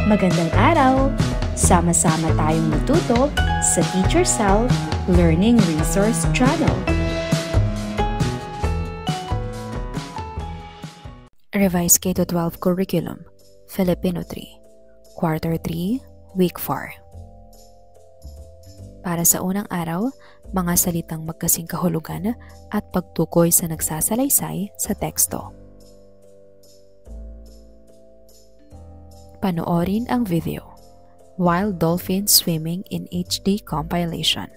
Magandang araw! Sama-sama tayong matuto sa Teacher Sal Learning Resource Channel. Revised K-12 Curriculum, Filipino 3, Quarter 3, Week 4. Para sa unang araw, mga salitang magkasing kahulugan at pagtukoy sa nagsasalaysay sa teksto. Panoorin ang video, Wild Dolphins Swimming in HD Compilation.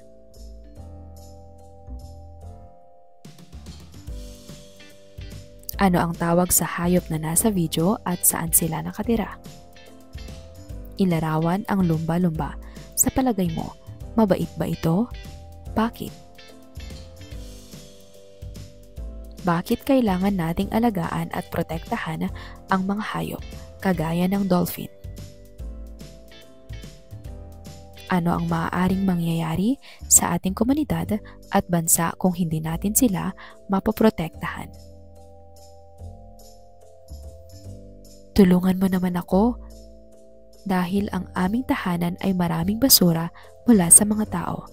Ano ang tawag sa hayop na nasa video at saan sila nakatira? Ilarawan ang lumba-lumba. Sa palagay mo, mabait ba ito? Bakit? Bakit kailangan nating alagaan at protektahan ang mga hayop kagaya ng dolphin? Ano ang maaaring mangyayari sa ating komunidad at bansa kung hindi natin sila mapoprotektahan? Tulungan mo naman ako dahil ang aming tahanan ay maraming basura mula sa mga tao.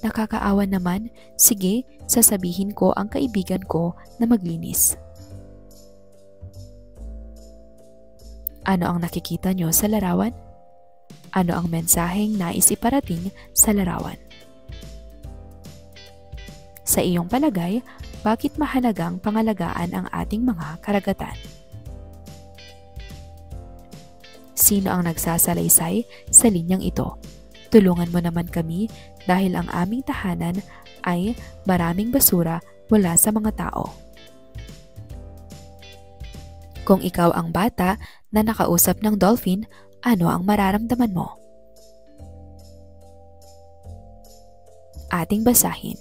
Nakakaawa naman, sige, sasabihin ko ang kaibigan ko na maglinis. Ano ang nakikita nyo sa larawan? Ano ang mensaheng nais iparating sa larawan? Sa iyong palagay, bakit mahalagang pangalagaan ang ating mga karagatan? Sino ang nagsasalaysay sa linyang ito? Tulungan mo naman kami dahil ang aming tahanan ay maraming basura mula sa mga tao. Kung ikaw ang bata na nakausap ng dolphin, ano ang mararamdaman mo? Ating basahin.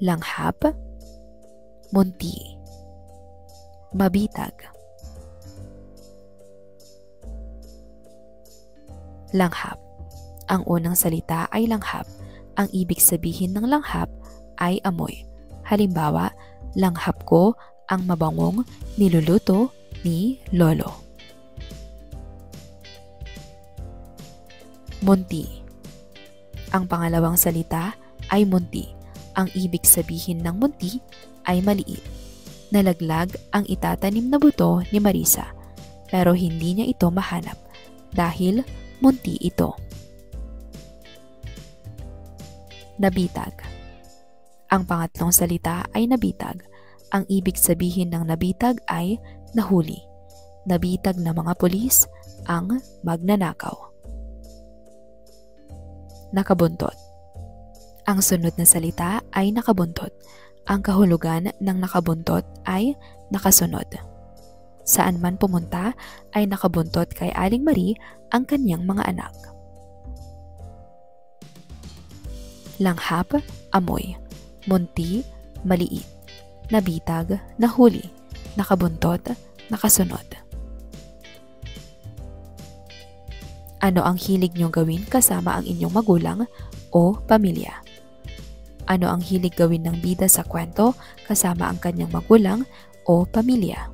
Langhap, munti, mabitag. Langhap. Ang unang salita ay langhap. Ang ibig sabihin ng langhap ay amoy. Halimbawa, langhap ko ang mabangong niluluto ni Lolo. Munti. Ang pangalawang salita ay munti. Ang ibig sabihin ng munti ay maliit. Nalaglag ang itatanim na buto ni Marisa, pero hindi niya ito mahanap dahil munti ito. Nabitag. Ang pangatlong salita ay nabitag. Ang ibig sabihin ng nabitag ay nahuli. Nabitag na mga pulis ang magnanakaw. Nakabuntot. Ang sunod na salita ay nakabuntot. Ang kahulugan ng nakabuntot ay nakasunod. Saan man pumunta ay nakabuntot kay Aling Marie ang kanyang mga anak. Langhap, amoy. Munti, maliit. Nabitag, nahuli. Nakabuntot, nakasunod. Ano ang hilig niyong gawin kasama ang inyong magulang o pamilya? Ano ang hilig gawin ng bida sa kwento kasama ang kanyang magulang o pamilya?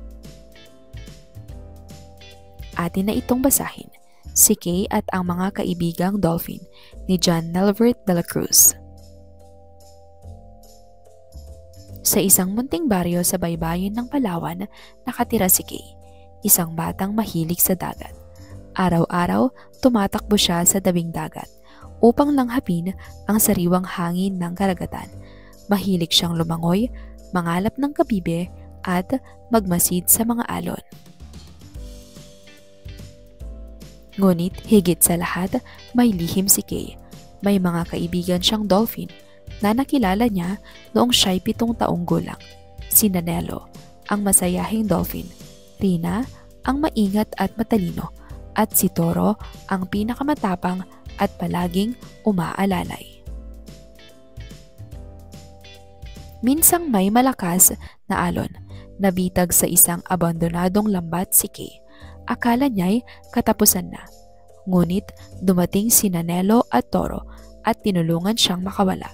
Atin na itong basahin. Si Kay at ang mga kaibigang dolphin ni John Nelvert de la Cruz. Sa isang munting baryo sa baybayin ng Palawan, nakatira si Kay, isang batang mahilig sa dagat. Araw-araw, tumatakbo siya sa tabing dagat upang langhapin ang sariwang hangin ng karagatan. Mahilig siyang lumangoy, mangalap ng kabibe at magmasid sa mga alon. Ngunit higit sa lahat, may lihim si Kay. May mga kaibigan siyang dolphin na nakilala niya noong siya'y 7 taong gulang. Si Nanelo, ang masayahing dolphin. Rina, ang maingat at matalino. At si Toro, ang pinakamatapang at palaging umaalalay. Minsang may malakas na alon. Nabitag sa isang abandonadong lambat si Kay. Akala niya'y katapusan na. Ngunit dumating si Nanelo at Toro at tinulungan siyang makawala.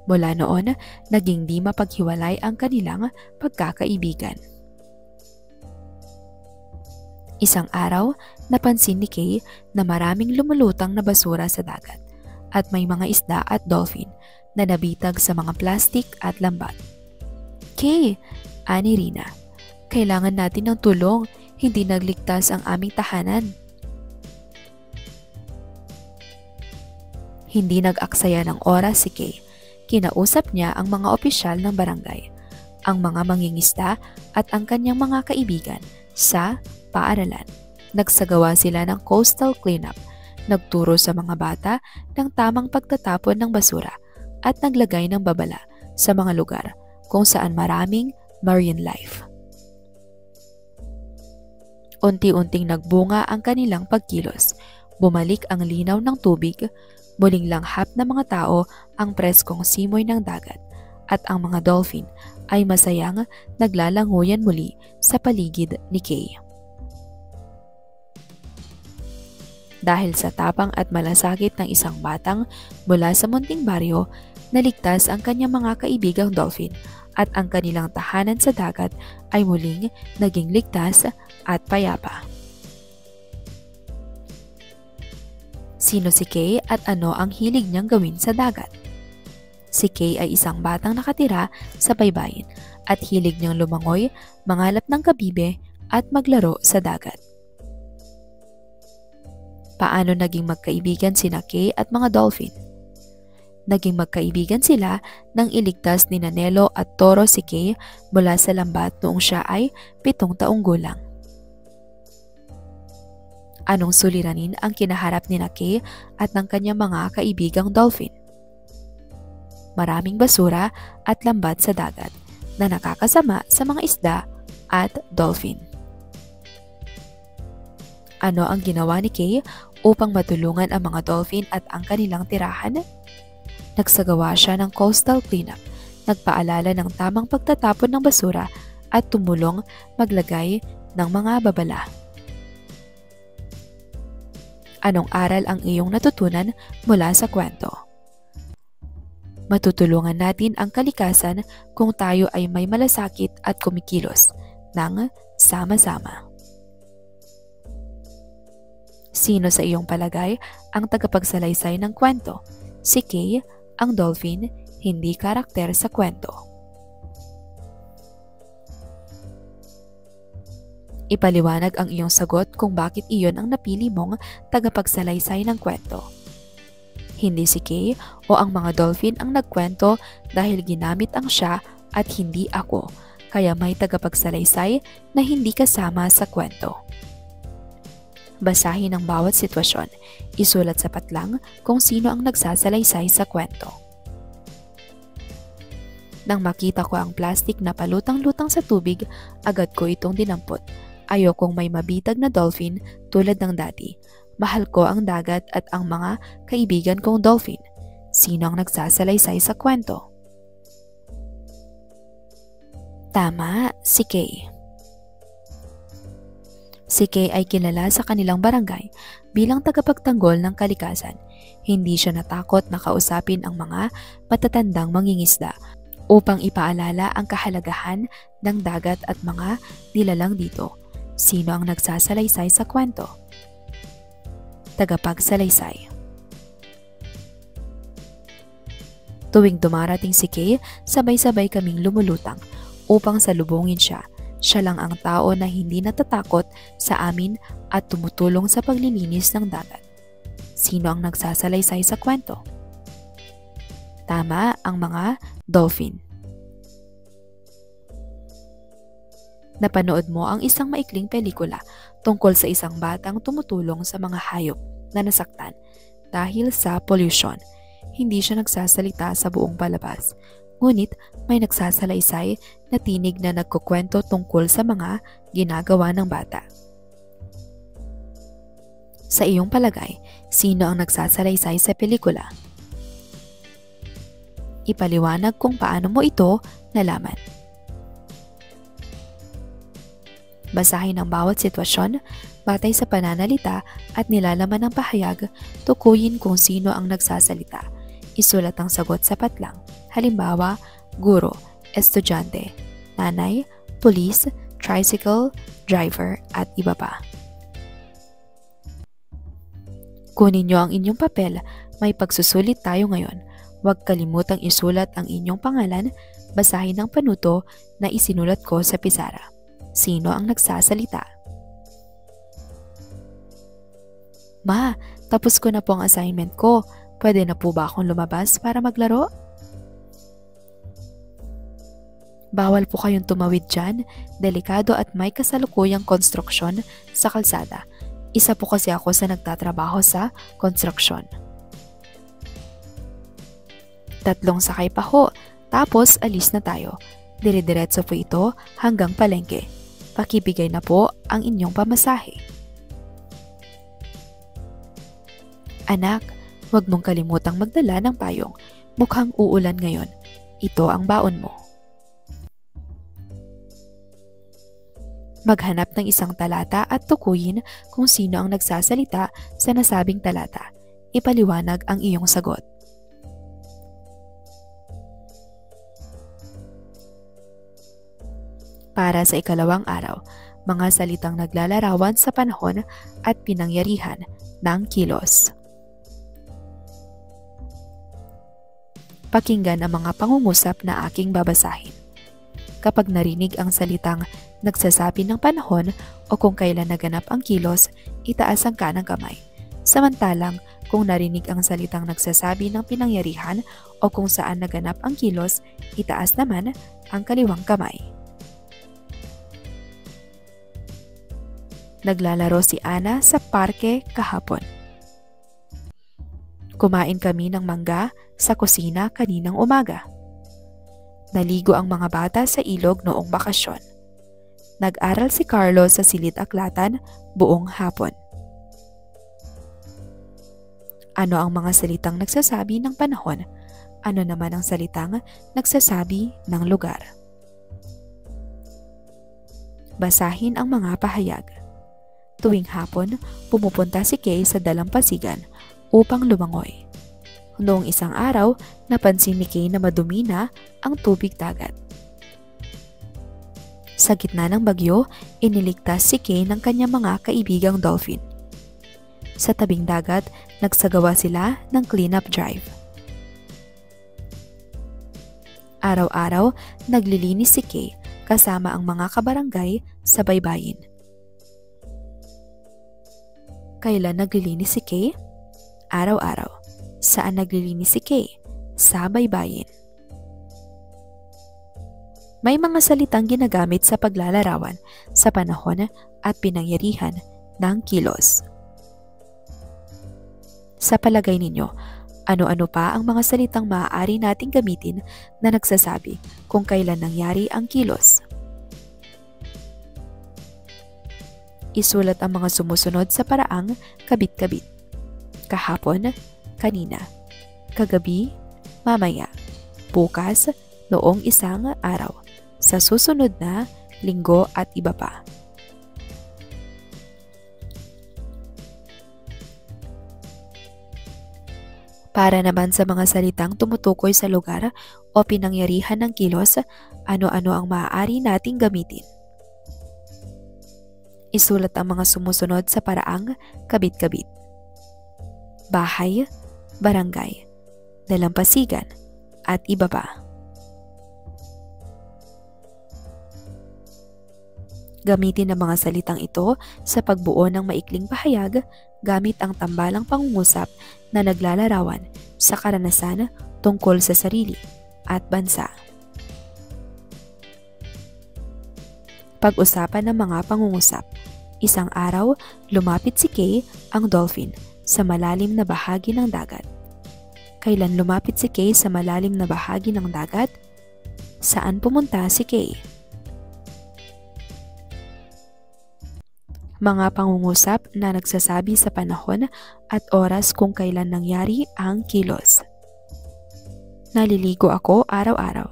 Mula noon, naging di mapaghiwalay ang kanilang pagkakaibigan. Isang araw, Napansin ni Kay na maraming lumulutang na basura sa dagat at may mga isda at dolphin na nabitag sa mga plastik at lambat. Kay, ani Rina, kailangan natin ng tulong, hindi nagligtas ang aming tahanan. Hindi nag-aksaya ng oras si Kay. Kinausap niya ang mga opisyal ng barangay, ang mga mangingisda at ang kanyang mga kaibigan sa paaralan. Nagsagawa sila ng coastal cleanup, nagturo sa mga bata ng tamang pagtatapon ng basura at naglagay ng babala sa mga lugar kung saan maraming marine life. Unti-unting nagbunga ang kanilang pagkilos. Bumalik ang linaw ng tubig, muling langhap ng mga tao ang preskong simoy ng dagat at ang mga dolphin ay masayang naglalangoyan muli sa paligid ni Kay. Dahil sa tapang at malasakit ng isang batang mula sa munting baryo, naligtas ang kanyang mga kaibigang dolphin at ang kanilang tahanan sa dagat ay muling naging ligtas at payapa. Sino si Kay at ano ang hilig niyang gawin sa dagat? Si Kay ay isang batang nakatira sa baybayin at hilig niyang lumangoy, mangalap ng kabibe at maglaro sa dagat. Paano naging magkaibigan sina Kay at mga dolphin? Naging magkaibigan sila nang iligtas ni Nelo at Toro si Kay mula sa lambat noong siya ay 7 taong gulang. Anong suliranin ang kinaharap ni Kay at ng kanyang mga kaibigang dolphin? Maraming basura at lambat sa dagat na nakakasama sa mga isda at dolphin. Ano ang ginawa ni Kay upang matulungan ang mga dolphin at ang kanilang tirahan? Nagsagawa siya ng coastal cleanup, nagpaalala ng tamang pagtatapon ng basura at tumulong maglagay ng mga babala. Anong aral ang iyong natutunan mula sa kwento? Matutulungan natin ang kalikasan kung tayo ay may malasakit at kumikilos ng sama-sama. Sino sa iyong palagay ang tagapagsalaysay ng kwento? Si Kay, ang dolphin, hindi karakter sa kwento. Ipaliwanag ang iyong sagot kung bakit iyon ang napili mong tagapagsalaysay ng kwento. Hindi si Kay o ang mga dolphin ang nagkwento dahil ginamit ang siya at hindi ako, kaya may tagapagsalaysay na hindi kasama sa kwento. Basahin ang bawat sitwasyon. Isulat sa patlang kung sino ang nagsasalaysay sa kwento. Nang makita ko ang plastik na palutang-lutang sa tubig, agad ko itong dinampot. Ayokong may mabitag na dolphin tulad ng dati. Mahal ko ang dagat at ang mga kaibigan kong dolphin. Sino ang nagsasalaysay sa kwento? Tama, si Kay. Si Kay ay kilala sa kanilang barangay bilang tagapagtanggol ng kalikasan. Hindi siya natakot na kausapin ang mga matatandang mangingisda upang ipaalala ang kahalagahan ng dagat at mga nilalang dito. Sino ang nagsasalaysay sa kwento? Tagapagsalaysay. Tuwing dumarating si Kay, sabay-sabay kaming lumulutang upang salubungin siya. Siya lang ang tao na hindi natatakot sa amin at tumutulong sa paglilinis ng dagat. Sino ang nagsasalaysay sa kwento? Tama, ang mga dolphin. Napanood mo ang isang maikling pelikula tungkol sa isang batang tumutulong sa mga hayop na nasaktan dahil sa pollution. Hindi siya nagsasalita sa buong palabas, ngunit may nagsasalaysay na tinig na nagkukwento tungkol sa mga ginagawa ng bata. Sa iyong palagay, sino ang nagsasalaysay sa pelikula? Ipaliwanag kung paano mo ito nalaman. Basahin ang bawat sitwasyon batay sa pananalita at nilalaman ng pahayag, tukuyin kung sino ang nagsasalita. Isulat ang sagot sa patlang. Halimbawa, guro, estudyante, nanay, pulis, tricycle, driver, at iba pa. Kunin niyo ang inyong papel, may pagsusulit tayo ngayon. Huwag kalimutang isulat ang inyong pangalan, basahin ang panuto na isinulat ko sa pisara. Sino ang nagsasalita? Ma, tapos ko na po ang assignment ko. Pwede na po ba akong lumabas para maglaro? Bawal po kayong tumawid dyan, delikado at may kasalukuyang konstruksyon sa kalsada. Isa po kasi ako sa nagtatrabaho sa konstruksyon. 3 sakay pa ho, tapos alis na tayo. Dire-diretso po ito hanggang palengke. Pakibigay na po ang inyong pamasahe. Anak, huwag mong kalimutang magdala ng payong. Mukhang uulan ngayon. Ito ang baon mo. Maghanap ng isang talata at tukuyin kung sino ang nagsasalita sa nasabing talata. Ipaliwanag ang iyong sagot. Para sa ikalawang araw, mga salitang naglalarawan sa panahon at pinangyarihan ng kilos. Pakinggan ang mga pangungusap na aking babasahin. Kapag narinig ang salitang nagsasabi ng panahon o kung kailan naganap ang kilos, itaas ang kanang kamay. Samantalang kung narinig ang salitang nagsasabi ng pinangyarihan o kung saan naganap ang kilos, itaas naman ang kaliwang kamay. Naglalaro si Ana sa parke kahapon. Kumain kami ng mangga sa kusina kaninang umaga. Naligo ang mga bata sa ilog noong bakasyon. Nag-aral si Carlos sa silid-aklatan buong hapon. Ano ang mga salitang nagsasabi ng panahon? Ano naman ang salitang nagsasabi ng lugar? Basahin ang mga pahayag. Tuwing hapon, pumupunta si Kay sa dalampasigan upang lumangoy. Noong isang araw, napansin ni Kay na madumi na ang tubig dagat. Sa gitna ng bagyo, iniligtas si Kay ng kanyang mga kaibigang dolphin. Sa tabing dagat, nagsagawa sila ng cleanup drive. Araw-araw, naglilinis si Kay kasama ang mga kabarangay sa baybayin. Kailan naglilinis si Kay? Araw-araw. Saan naglilinis si Kay? Sa baybayin. May mga salitang ginagamit sa paglalarawan sa panahon at pinangyarihan ng kilos. Sa palagay ninyo, ano-ano pa ang mga salitang maaari nating gamitin na nagsasabi kung kailan nangyari ang kilos? Isulat ang mga sumusunod sa paraang kabit-kabit. Kahapon, kanina. Kagabi, mamaya. Bukas, noong isang araw. Sa susunod na, linggo at iba pa. Para naman sa mga salitang tumutukoy sa lugar o pinangyarihan ng kilos, ano-ano ang maaari nating gamitin? Isulat ang mga sumusunod sa paraang kabit-kabit. Bahay, barangay, dalampasigan, at iba pa. Gamitin ang mga salitang ito sa pagbuo ng maikling pahayag gamit ang tambalang pangungusap na naglalarawan sa karanasan tungkol sa sarili at bansa. Pag-usapan ng mga pangungusap. Isang araw, lumapit si Kay ang dolphin sa malalim na bahagi ng dagat. Kailan lumapit si Kay sa malalim na bahagi ng dagat? Saan pumunta si Kay? Mga pangungusap na nagsasabi sa panahon at oras kung kailan nangyari ang kilos. Naliligo ako araw-araw.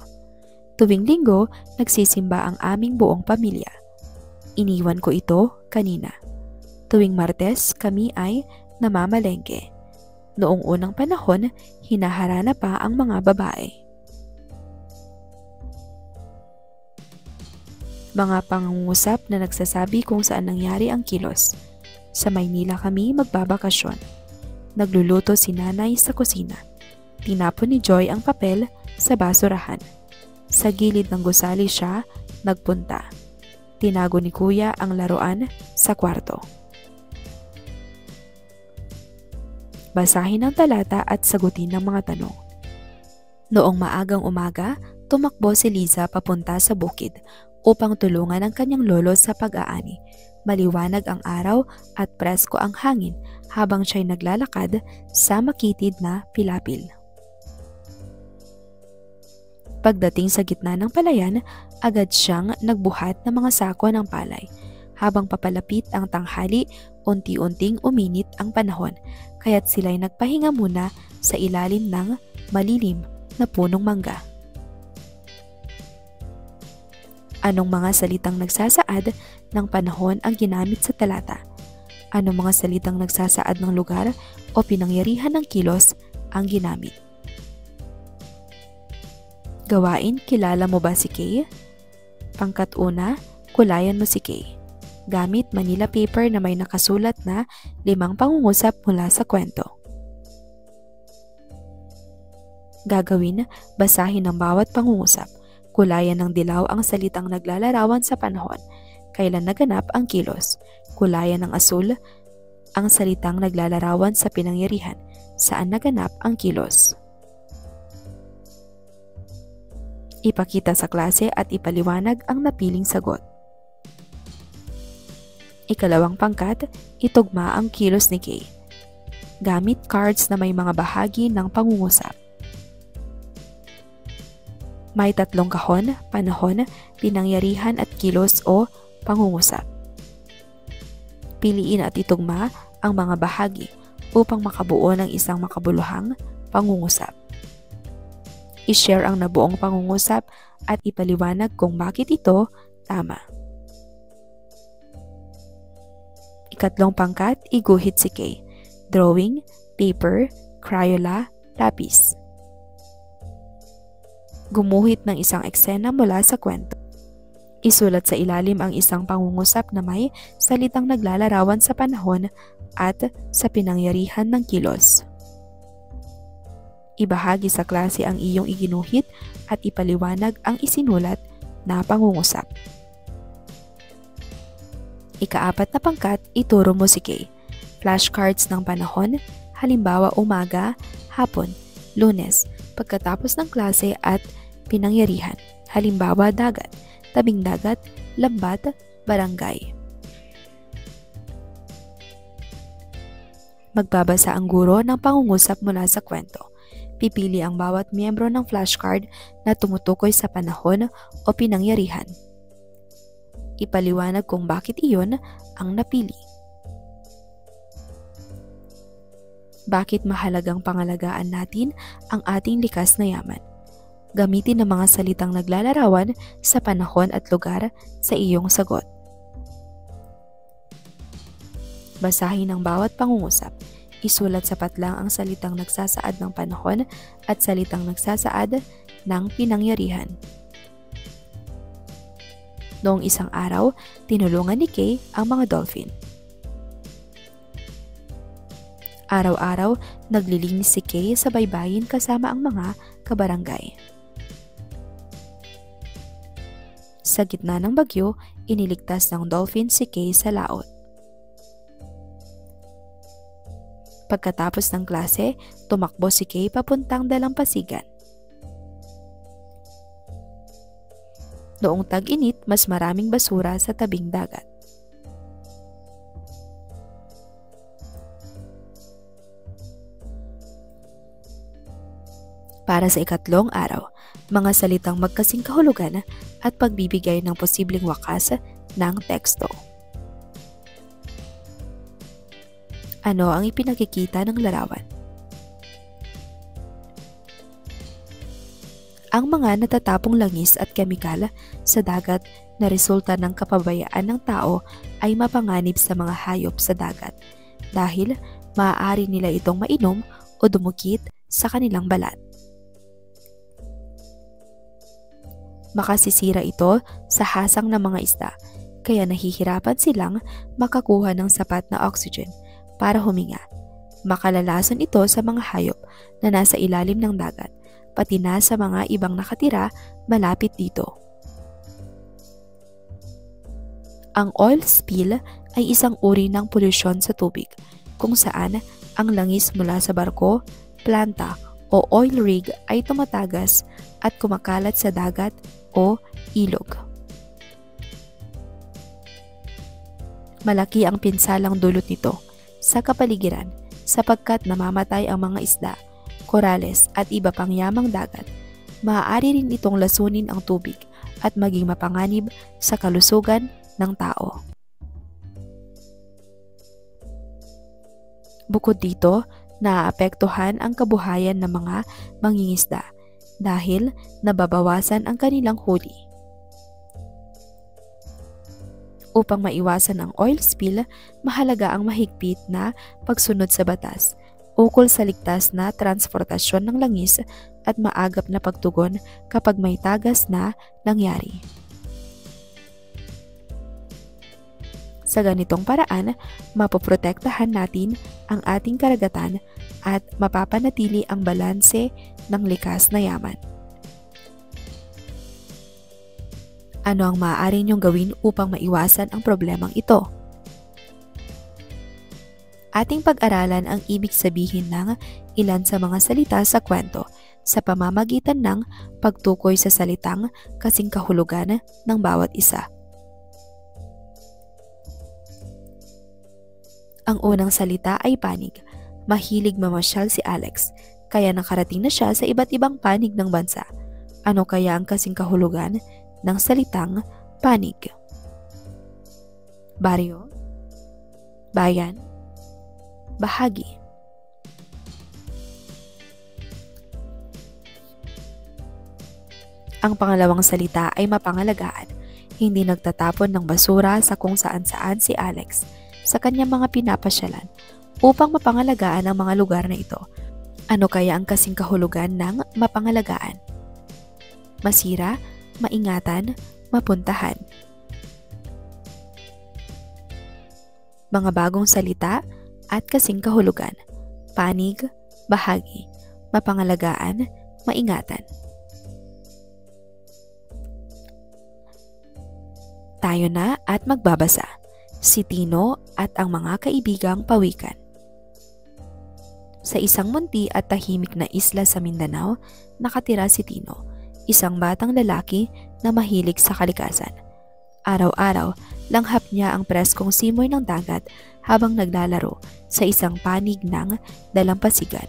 Tuwing linggo, nagsisimba ang aming buong pamilya. Iniwan ko ito kanina. Tuwing Martes, kami ay namamalengke. Noong unang panahon, hinaharana pa ang mga babae. Mga pangungusap na nagsasabi kung saan nangyari ang kilos. Sa Maynila kami magbabakasyon. Nagluluto si nanay sa kusina. Tinapon ni Joy ang papel sa basurahan. Sa gilid ng gusali siya nagpunta. Tinago ni kuya ang laruan sa kwarto. Basahin ang talata at sagutin ang mga tanong. Noong maagang umaga, tumakbo si Liza papunta sa bukid upang tulungan ang kanyang lolo sa pag-aani. Maliwanag ang araw at presko ang hangin habang siya'y naglalakad sa makitid na pilapil. Pagdating sa gitna ng palayan, agad siyang nagbuhat ng mga sako ng palay. Habang papalapit ang tanghali, unti-unting uminit ang panahon, kaya't sila'y nagpahinga muna sa ilalim ng malilim na punong mangga. Anong mga salitang nagsasaad ng panahon ang ginamit sa talata? Anong mga salitang nagsasaad ng lugar o pinangyarihan ng kilos ang ginamit? Gawain, kilala mo ba si Kay? Pangkat una, kulayan mo si Kay. Gamit Manila paper na may nakasulat na 5 pangungusap mula sa kwento. Gagawin, basahin ang bawat pangungusap. Kulayan ng dilaw ang salitang naglalarawan sa panahon. Kailan naganap ang kilos? Kulayan ng asul ang salitang naglalarawan sa pinangyarihan. Saan naganap ang kilos? Ipakita sa klase at ipaliwanag ang napiling sagot. Ikalawang pangkat, itugma ang kilos ni Kay. Gamit cards na may mga bahagi ng pangungusap. May 3 kahon, panahon, pinangyarihan at kilos o pangungusap. Piliin at itugma ang mga bahagi upang makabuo ng isang makabuluhang pangungusap. I-share ang nabuong pangungusap at ipaliwanag kung bakit ito tama. Ikatlong pangkat, iguhit si Kay. Drawing, paper, Crayola, lapis. Gumuhit ng isang eksena mula sa kwento. Isulat sa ilalim ang isang pangungusap na may salitang naglalarawan sa panahon at sa pinangyarihan ng kilos. Ibahagi sa klase ang iyong iginuhit at ipaliwanag ang isinulat na pangungusap. Ika-4 na pangkat, ituro mo si Kay. Flashcards ng panahon, halimbawa umaga, hapon, Lunes, pagkatapos ng klase at pinangyarihan, halimbawa dagat, tabing dagat, lambat, barangay. Magbabasa ang guro ng pangungusap mula sa kwento. Pipili ang bawat miyembro ng flashcard na tumutukoy sa panahon o pinangyarihan. Ipaliwanag kung bakit iyon ang napili. Bakit mahalagang pangalagaan natin ang ating likas na yaman? Gamitin ang mga salitang naglalarawan sa panahon at lugar sa iyong sagot. Basahin ang bawat pangungusap. Isulat sapat lang ang salitang nagsasaad ng panahon at salitang nagsasaad ng pinangyarihan. Noong isang araw, tinulungan ni Kay ang mga dolphin. Araw-araw, naglilinis si Kay sa baybayin kasama ang mga kabarangay. Sa gitna ng bagyo, iniligtas ng dolphin si Kay sa laot. Pagkatapos ng klase, tumakbo si Kay papuntang dalampasigan. Noong tag-init, mas maraming basura sa tabing dagat. Para sa ikatlong araw, mga salitang magkasing kahulugan at pagbibigay ng posibleng wakas ng teksto. Ano ang ipinakikita ng larawan? Ang mga natatapong langis at kemikal sa dagat na resulta ng kapabayaan ng tao ay mapanganib sa mga hayop sa dagat dahil maaari nila itong mainom o dumukit sa kanilang balat. Makasisira ito sa hasang ng mga isda, kaya nahihirapan silang makakuha ng sapat na oxygen para huminga. Makalalason ito sa mga hayop na nasa ilalim ng dagat, pati na sa mga ibang nakatira malapit dito. Ang oil spill ay isang uri ng polusyon sa tubig kung saan ang langis mula sa barko, planta o oil rig ay tumatagas at kumakalat sa dagat o ilog. Malaki ang pinsalang dulot nito sa kapaligiran sapagkat namamatay ang mga isda, korales at iba pang yamang dagat. Maaari rin itong lasunin ang tubig at maging mapanganib sa kalusugan ng tao. Bukod dito, naaapektuhan ang kabuhayan ng mga mangingisda dahil nababawasan ang kanilang huli. Upang maiwasan ang oil spill, mahalaga ang mahigpit na pagsunod sa batas ukol sa ligtas na transportasyon ng langis at maagap na pagtugon kapag may tagas na nangyari. Sa ganitong paraan, mapoprotektahan natin ang ating karagatan at mapapanatili ang balanse ng likas na yaman. Ano ang maaari niyong gawin upang maiwasan ang problemang ito? Ating pag-aralan ang ibig sabihin ng ilan sa mga salita sa kwento sa pamamagitan ng pagtukoy sa salitang kasing kahulugan ng bawat isa. Ang unang salita ay panig. Mahilig mamasyal si Alex, kaya nakarating na siya sa iba't ibang panig ng bansa. Ano kaya ang kasing kahulugan ng salitang panig? Baryo, bayan, bahagi. Ang pangalawang salita ay mapangalagaan. Hindi nagtatapon ng basura sa kung saan-saan si Alex sa kanyang mga pinapasyalan upang mapangalagaan ang mga lugar na ito. Ano kaya ang kasing kahulugan ng mapangalagaan? Masira, maingatan, mapuntahan. Mga bagong salita at kasing kahulugan. Panig, bahagi, mapangalagaan, maingatan. Tayo na at magbabasa. Si Tino at ang mga kaibigang pawikan. Sa isang munti at tahimik na isla sa Mindanao, nakatira si Tino, isang batang lalaki na mahilig sa kalikasan. Araw-araw, langhap niya ang preskong simoy ng dagat habang naglalaro sa isang panig ng dalampasigan.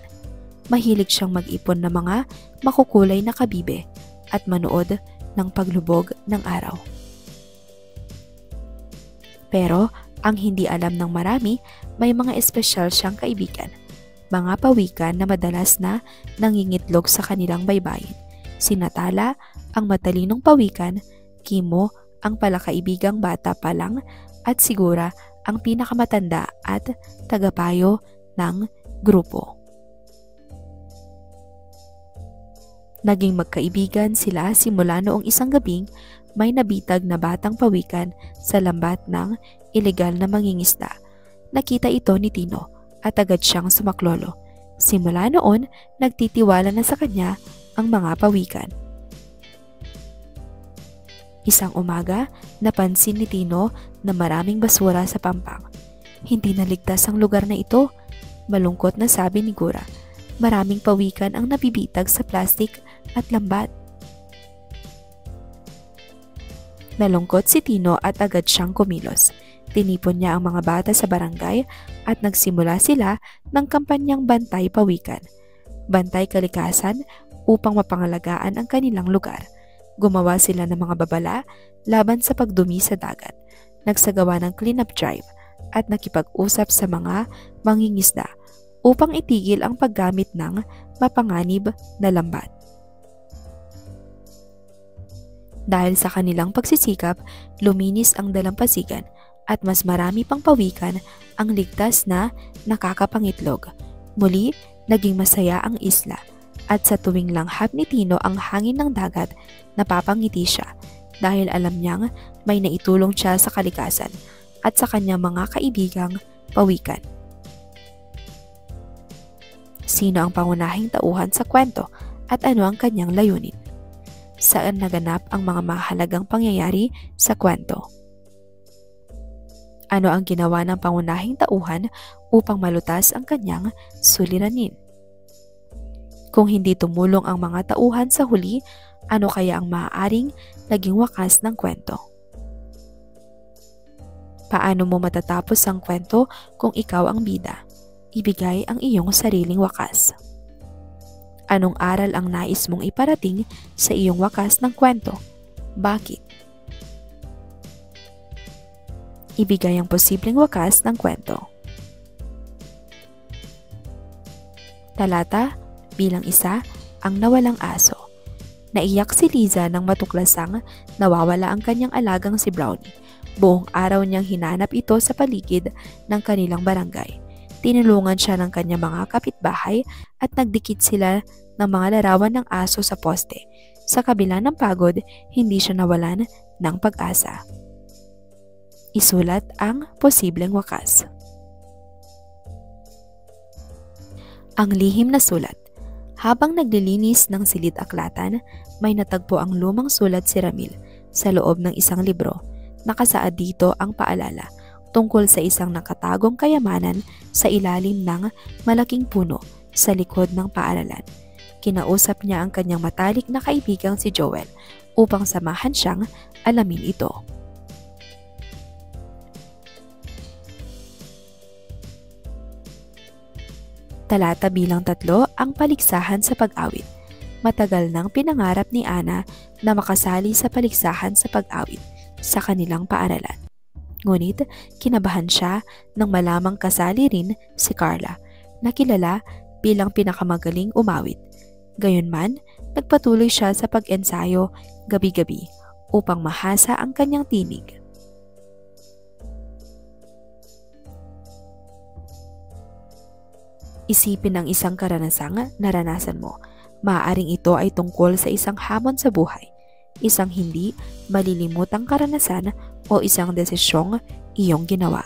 Mahilig siyang mag-ipon ng mga makukulay na kabibe at manood ng paglubog ng araw. Pero ang hindi alam ng marami, may mga espesyal siyang kaibigan, mga pawikan na madalas na nangingitlog sa kanilang baybayin. Sina Tala, ang matalinong pawikan, Kimo, ang palakaibigang bata pa lang, at Sigura, ang pinakamatanda at tagapayo ng grupo. Naging magkaibigan sila simula noong isang gabing may nabitag na batang pawikan sa lambat ng ilegal na mangingisda. Nakita ito ni Tino at agad siyang sumaklolo. Simula noon, nagtitiwala na sa kanya ang mga pawikan. Isang umaga, napansin ni Tino na maraming basura sa pampang. Hindi naligtas ang lugar na ito. Malungkot na sabi ni Gura. Maraming pawikan ang nabibitag sa plastik at lambat. Nalungkot si Tino at agad siyang kumilos. Tinipon niya ang mga bata sa barangay at nagsimula sila ng kampanyang Bantay Pawikan, Bantay Kalikasan upang mapangalagaan ang kanilang lugar. Gumawa sila ng mga babala laban sa pagdumi sa dagat, nagsagawa ng cleanup drive at nakipag-usap sa mga mangingisda upang itigil ang paggamit ng mapanganib na lambat. Dahil sa kanilang pagsisikap, luminis ang dalampasigan at mas marami pang pawikan ang ligtas na nakakapangitlog. Muli, naging masaya ang isla at sa tuwing langhap ni Tino ang hangin ng dagat, napapangiti siya dahil alam niyang may naitulong siya sa kalikasan at sa kanyang mga kaibigang pawikan. Sino ang pangunahing tauhan sa kwento at ano ang kanyang layunin? Saan naganap ang mga mahalagang pangyayari sa kwento? Ano ang ginawa ng pangunahing tauhan upang malutas ang kanyang suliranin? Kung hindi tumulong ang mga tauhan sa huli, ano kaya ang maaaring naging wakas ng kwento? Paano mo matatapos ang kwento kung ikaw ang bida? Ibigay ang iyong sariling wakas. Anong aral ang nais mong iparating sa iyong wakas ng kwento? Bakit? Ibigay ang posibleng wakas ng kwento. Talata bilang 1, ang nawalang aso. Naiyak si Liza nang matuklasang nawawala ang kanyang alagang si Brownie. Buong araw niyang hinanap ito sa paligid ng kanilang barangay. Tinulungan siya ng kanyang mga kapitbahay at nagdikit sila ng mga larawan ng aso sa poste. Sa kabila ng pagod, hindi siya nawalan ng pag-asa. Isulat ang posibleng wakas. Ang lihim na sulat. Habang naglilinis ng silid-aklatan, may natagpo ang lumang sulat si Ramil sa loob ng isang libro. Nakasaad dito ang paalala tungkol sa isang nakatagong kayamanan sa ilalim ng malaking puno sa likod ng paaralan. Kinausap niya ang kanyang matalik na kaibigang si Joel upang samahan siyang alamin ito. Talata bilang 3, ang paligsahan sa pag-awit. Matagal nang pinangarap ni Ana na makasali sa paligsahan sa pag-awit sa kanilang paaralan. Ngunit kinabahan siya nang malamang kasali rin si Carla, na kilala bilang pinakamagaling umawit. Gayunman, nagpatuloy siya sa pag-ensayo gabi-gabi upang mahasa ang kanyang tinig. Isipin ang isang karanasang naranasan mo. Maaaring ito ay tungkol sa isang hamon sa buhay, isang hindi malilimutang karanasan o isang desisyong iyong ginawa.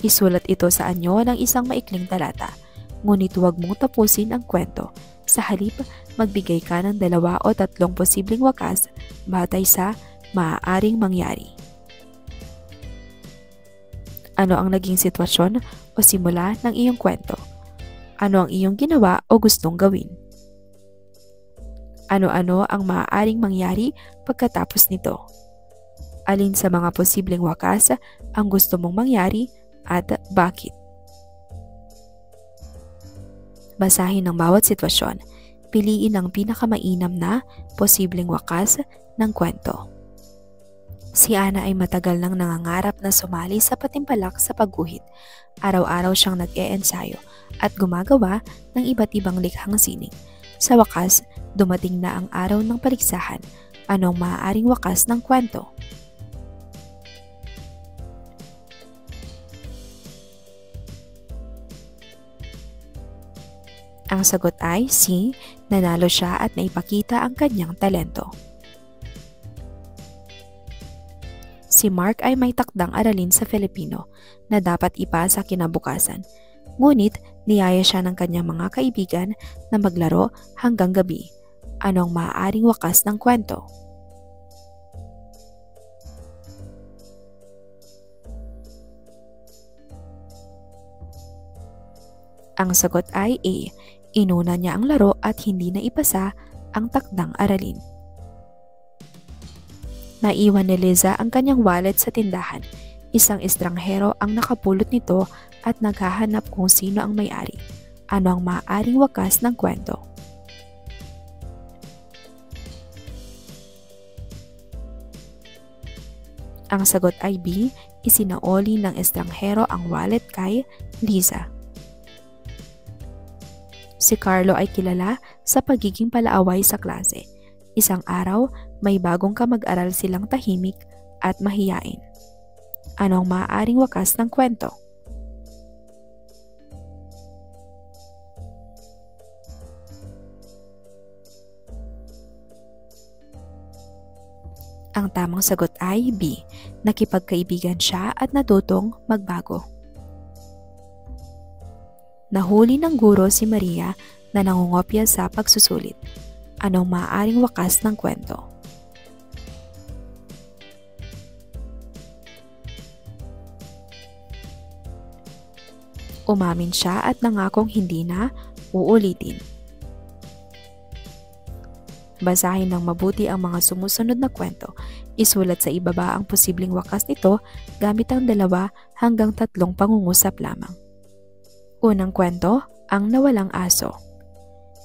Isulat ito sa anyo ng isang maikling talata, ngunit huwag mong tapusin ang kwento. Sa halip, magbigay ka ng 2 o 3 posibleng wakas batay sa maaaring mangyari. Ano ang naging sitwasyon o simula ng iyong kwento? Ano ang iyong ginawa o gustong gawin? Ano-ano ang maaaring mangyari pagkatapos nito? Alin sa mga posibleng wakas ang gusto mong mangyari at bakit? Basahin ang bawat sitwasyon. Piliin ang pinakamainam na posibleng wakas ng kwento. Si Ana ay matagal nang nangangarap na sumali sa patimpalak sa pagguhit. Araw-araw siyang nag-e-ensayo at gumagawa ng iba't ibang likhang sining. Sa wakas, dumating na ang araw ng paligsahan. Anong maaaring wakas ng kwento? Ang sagot ay si nanalo siya at naipakita ang kanyang talento. Si Mark ay may takdang aralin sa Filipino na dapat ipasa kinabukasan. Ngunit niyaya siya ng kanyang mga kaibigan na maglaro hanggang gabi. Ano ang maaaring wakas ng kwento? Ang sagot ay A. Inuna niya ang laro at hindi na ipasa ang takdang aralin. Naiwan ni Liza ang kanyang wallet sa tindahan. Isang estranghero ang nakapulot nito at naghahanap kung sino ang may-ari. Ano ang maaaring wakas ng kwento? Ang sagot ay B. Isinaoli ng estranghero ang wallet kay Liza. Si Carlo ay kilala sa pagiging palaaway sa klase. Isang araw, may bagong kamag-aral silang tahimik at mahiyain. Ano ang maaaring wakas ng kwento? Ang tamang sagot ay B. Nakipagkaibigan siya at natutong magbago. Nahuli ng guro si Maria na nangungopya sa pagsusulit. Anong maaaring wakas ng kwento? Umamin siya at nangakong hindi na uulitin. Basahin ng mabuti ang mga sumusunod na kwento. Isulat sa ibaba ang posibleng wakas nito gamit ang 2 hanggang 3 pangungusap lamang. Unang kwento, ang nawalang aso.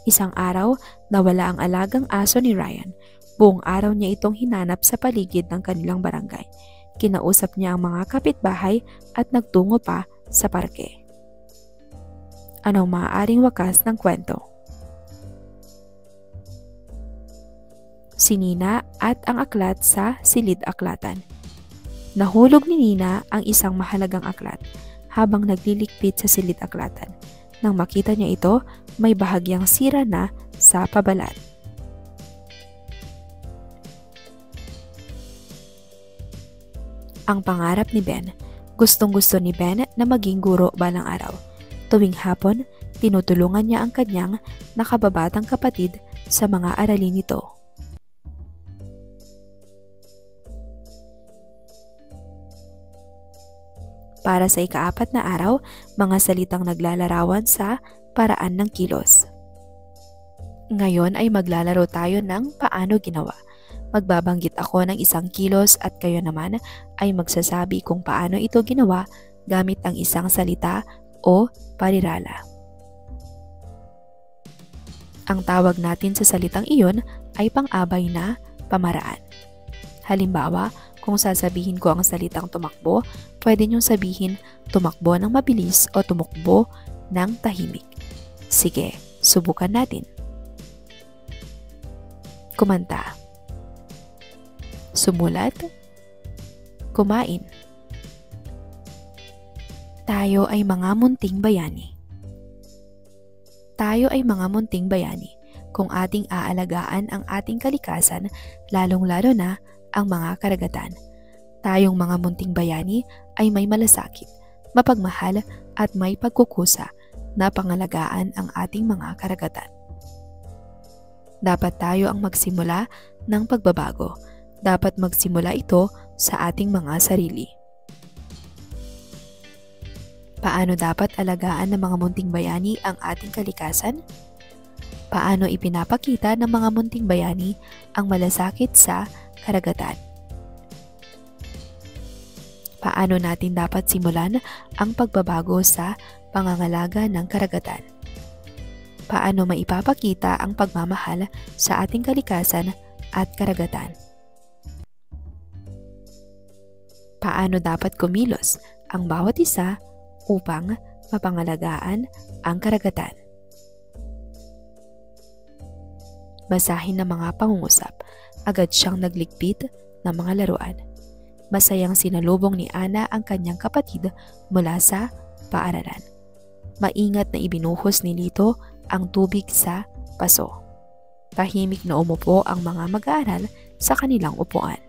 Isang araw, nawala ang alagang aso ni Ryan. Buong araw niya itong hinanap sa paligid ng kanilang barangay. Kinausap niya ang mga kapitbahay at nagtungo pa sa parke. Anong maaaring wakas ng kwento? Si Nina at ang aklat sa silid-aklatan. Nahulog ni Nina ang isang mahalagang aklat habang naglilikpit sa silid-aklatan. Nang makita niya ito, may bahagyang sira na sa pabalat. Ang pangarap ni Ben. Gustong-gusto ni Ben na maging guro balang araw. Tuwing hapon, tinutulungan niya ang kanyang nakababatang kapatid sa mga aralin nito. Para sa ika-4 na araw, mga salitang naglalarawan sa paraan ng kilos. Ngayon ay maglalaro tayo ng paano ginawa. Magbabanggit ako ng isang kilos at kayo naman ay magsasabi kung paano ito ginawa gamit ang isang salita o parirala. Ang tawag natin sa salitang iyon ay pang-abay na pamaraan. Halimbawa, kung sasabihin ko ang salitang tumakbo, pwede niyong sabihin tumakbo ng mabilis o tumakbo ng tahimik. Sige, subukan natin. Kumanta. Sumulat. Kumain. Tayo ay mga munting bayani. Tayo ay mga munting bayani. Kung ating aalagaan ang ating kalikasan, lalong-lalo na ang mga karagatan. Tayong mga munting bayani ay may malasakit, mapagmahal at may pagkukusa na pangalagaan ang ating mga karagatan. Dapat tayo ang magsimula ng pagbabago. Dapat magsimula ito sa ating mga sarili. Paano dapat alagaan ng mga munting bayani ang ating kalikasan? Paano ipinapakita ng mga munting bayani ang malasakit sa karagatan? Paano natin dapat simulan ang pagbabago sa pangangalaga ng karagatan? Paano maipapakita ang pagmamahal sa ating kalikasan at karagatan? Paano dapat kumilos ang bawat isa upang mapangalagaan ang karagatan? Basahin ng mga pangungusap. Agad siyang nagligpit ng mga laruan. Masayang sinalubong ni Ana ang kanyang kapatid mula sa paaralan. Maingat na ibinuhos ni Lito ang tubig sa paso. Tahimik na umupo ang mga mag-aaral sa kanilang upuan.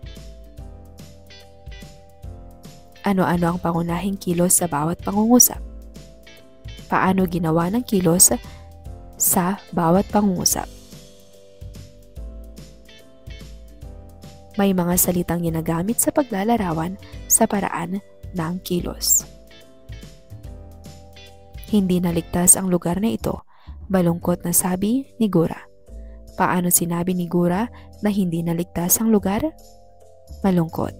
Ano-ano ang pangunahing kilos sa bawat pangungusap? Paano ginawa ng kilos sa bawat pangungusap? May mga salitang ginagamit sa paglalarawan sa paraan ng kilos. Hindi naligtas ang lugar na ito, balungkot na sabi ni Gura. Paano sinabi ni Gura na hindi naligtas ang lugar? Malungkot.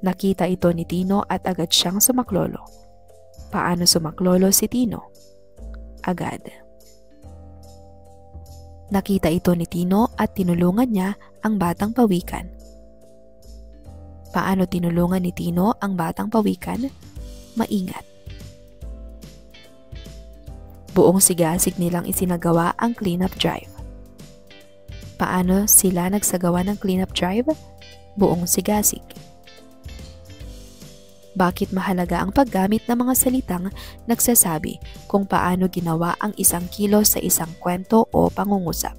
Nakita ito ni Tino at agad siyang sumaklolo. Paano sumaklolo si Tino? Agad. Nakita ito ni Tino at tinulungan niya ang batang pawikan. Paano tinulungan ni Tino ang batang pawikan? Maingat. Buong sigasig nilang isinagawa ang cleanup drive. Paano sila nagsagawa ng cleanup drive? Buong sigasig. Bakit mahalaga ang paggamit ng mga salitang nagsasabi kung paano ginawa ang isang kilos sa isang kwento o pangungusap?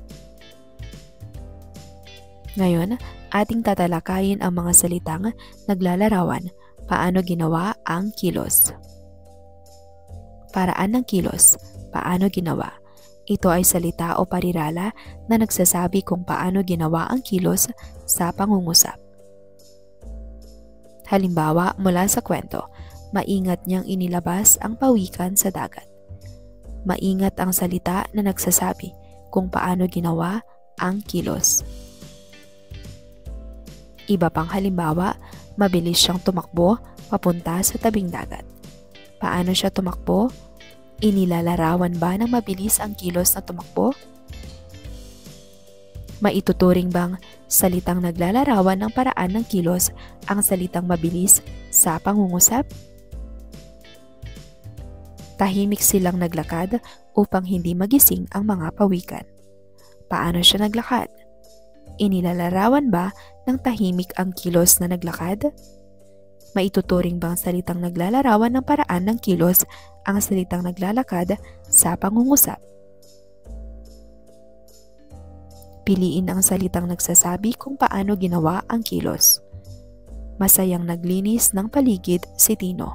Ngayon, ating tatalakayin ang mga salitang naglalarawan paano ginawa ang kilos. Paraan ng kilos, paano ginawa. Ito ay salita o parirala na nagsasabi kung paano ginawa ang kilos sa pangungusap. Halimbawa mula sa kwento, maingat niyang inilabas ang pawikan sa dagat. Maingat ang salita na nagsasabi kung paano ginawa ang kilos. Iba pang halimbawa, mabilis siyang tumakbo papunta sa tabing dagat. Paano siya tumakbo? Inilalarawan ba ng mabilis ang kilos na tumakbo? Maituturing bang salitang naglalarawan ng paraan ng kilos ang salitang mabilis sa pangungusap? Tahimik silang naglakad upang hindi magising ang mga pawikan. Paano siya naglakad? Inilalarawan ba ng tahimik ang kilos na naglakad? Maituturing bang salitang naglalarawan ng paraan ng kilos ang salitang naglalakad sa pangungusap? Piliin ang salitang nagsasabi kung paano ginawa ang kilos. Masayang naglinis ng paligid si Tino.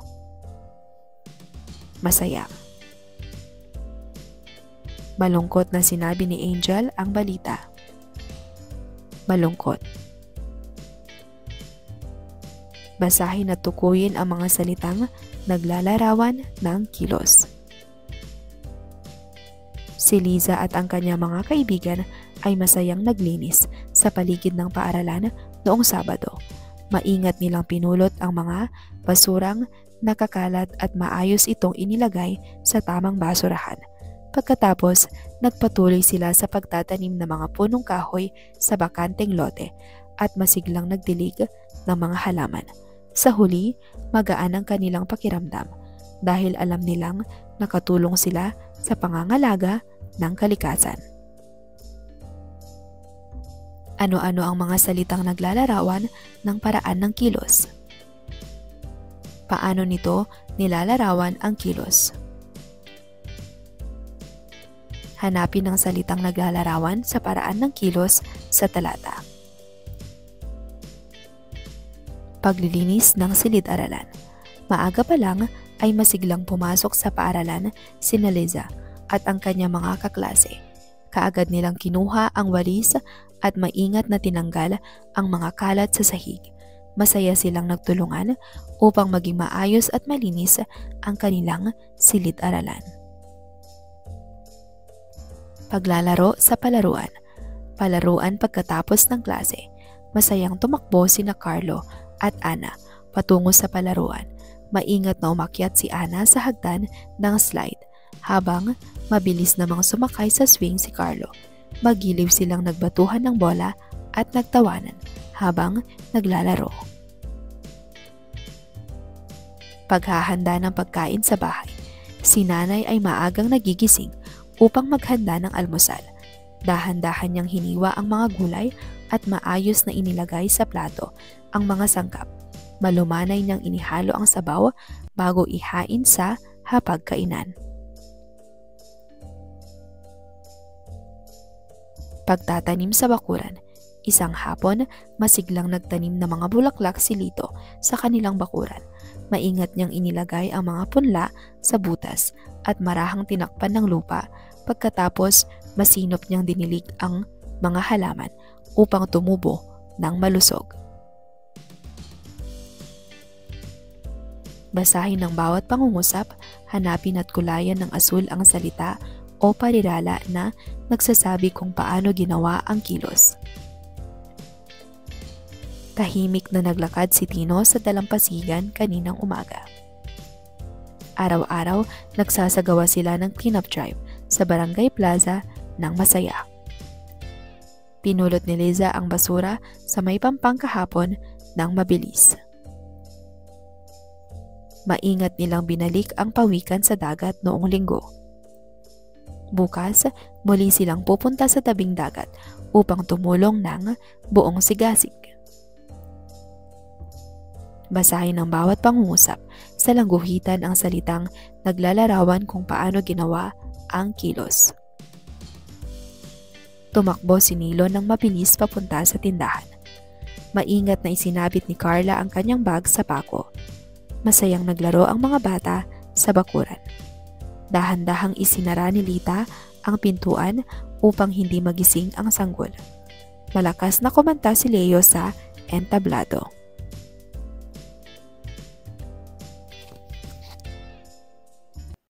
Masaya. Malungkot na sinabi ni Angel ang balita. Malungkot. Basahin at tukuyin ang mga salitang naglalarawan ng kilos. Si Liza at ang kanyang mga kaibigan ay masayang naglinis sa paligid ng paaralan noong Sabado. Maingat nilang pinulot ang mga basurang nakakalat at maayos itong inilagay sa tamang basurahan. Pagkatapos, nagpatuloy sila sa pagtatanim ng mga punong kahoy sa bakanteng lote at masiglang nagdilig ng mga halaman. Sa huli, magaan ang kanilang pakiramdam dahil alam nilang nakatulong sila sa pangangalaga ng kalikasan. Ano-ano ang mga salitang naglalarawan ng paraan ng kilos? Paano nito nilalarawan ang kilos? Hanapin ang salitang naglalarawan sa paraan ng kilos sa talata. Paglilinis ng silid-aralan. Maaga pa lang ay masiglang pumasok sa paaralan sina Liza at ang kanyang mga kaklase. Kaagad nilang kinuha ang walis at maingat na tinanggal ang mga kalat sa sahig. Masaya silang nagtulungan upang maging maayos at malinis ang kanilang silid-aralan. Paglalaro sa palaruan. Palaruan pagkatapos ng klase. Masayang tumakbo sina Carlo at Ana patungo sa palaruan. Maingat na umakyat si Ana sa hagdan ng slide habang mabilis namang sumakay sa swing si Carlo. Magiliw silang nagbatuhan ng bola at nagtawanan habang naglalaro. Paghahanda ng pagkain sa bahay. Si nanay ay maagang nagigising upang maghanda ng almusal. Dahan-dahan niyang hiniwa ang mga gulay at maayos na inilagay sa plato ang mga sangkap. Malumanay niyang inihalo ang sabaw bago ihain sa hapagkainan. Pagtatanim sa bakuran. Isang hapon, masiglang nagtanim ng mga bulaklak si Lito sa kanilang bakuran. Maingat niyang inilagay ang mga punla sa butas at marahang tinakpan ng lupa. Pagkatapos, masinop niyang dinilig ang mga halaman upang tumubo ng malusog. Basahin ng bawat pangungusap, hanapin at kulayan ng asul ang salita o parirala na nagsasabi kung paano ginawa ang kilos. Tahimik na naglakad si Tino sa dalampasigan kaninang umaga. Araw-araw, nagsasagawa sila ng cleanup drive sa Barangay Plaza ng masaya. Pinulot ni Liza ang basura sa may pampang kahapon ng mabilis. Maingat nilang binalik ang pawikan sa dagat noong linggo. Bukas, muli silang pupunta sa tabing dagat upang tumulong ng buong sigasig. Basahin ang bawat pangungusap sa langguhitan ang salitang naglalarawan kung paano ginawa ang kilos. Tumakbo si Nilo ng mabilis papunta sa tindahan. Maingat na isinabit ni Carla ang kanyang bag sa pako. Masayang naglaro ang mga bata sa bakuran. Dahan-dahang isinara ni Lita ang pintuan upang hindi magising ang sanggol. Malakas na kumanta si Leo sa entablado.